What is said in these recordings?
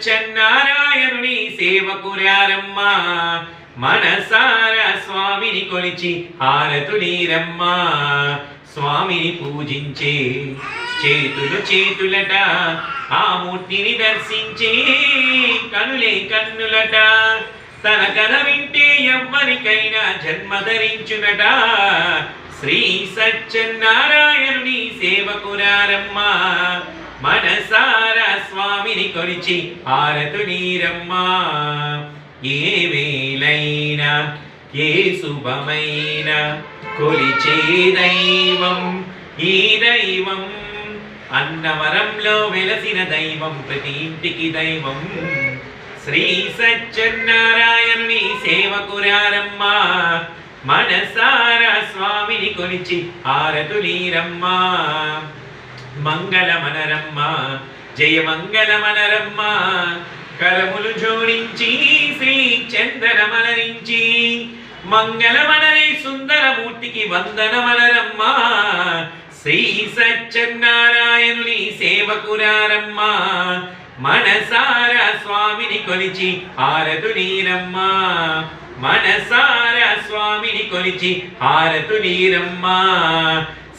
సత్యనారాయణుని సేవకురారమ్మా మనసారా స్వామిని కొలిచి హారతులీరమ్మా స్వామిని పూజించే చేతులు చేతులట ఆ మూర్తిని దర్శించే కనులే కన్నులట తన కథ వింటే ఎవ్వరికైనా జన్మ ధరించునట శ్రీ సత్యనారాయణుని సేవకురారమ్మా మనసారా స్వామిని కొలిచి హారతులీరమ్మా ఏ వేళైనా ఏ శుభమైన కొలిచే దైవం ఈ దైవం అన్నవరంలో వెలసిన దైవం ప్రతి ఇంటికి దైవం శ్రీ సత్యనారాయణుని సేవకురారమ్మా మనసారా స్వామిని కొలిచి హారతులీరమ్మా మంగళమనరమ్మా జయ మంగళమనరమ్మా కరములు జోడించి శ్రీ చందనమలరించి మంగళమనరే సుందరమూర్తికి వందనమనరమ్మా శ్రీ సత్యనారాయణుని సేవకురారమ్మా మనసారా స్వామిని కొలిచి హారతులీరమ్మా మనసారా స్వామిని కొలిచి హారతులీరమ్మా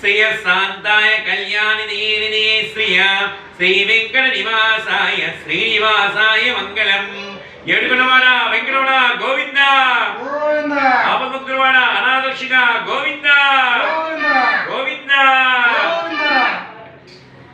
శ్రేయ శాంతాయ కళ్యాణి దేనిదే శ్రియ శ్రీ వెంకట నివాసాయ శ్రీనివాసాయ మంగళం ఏడుగులవాడ వెంకటవాడ గోవింద ఆపముక్కులవాడ అనాథక్షిగా గోవింద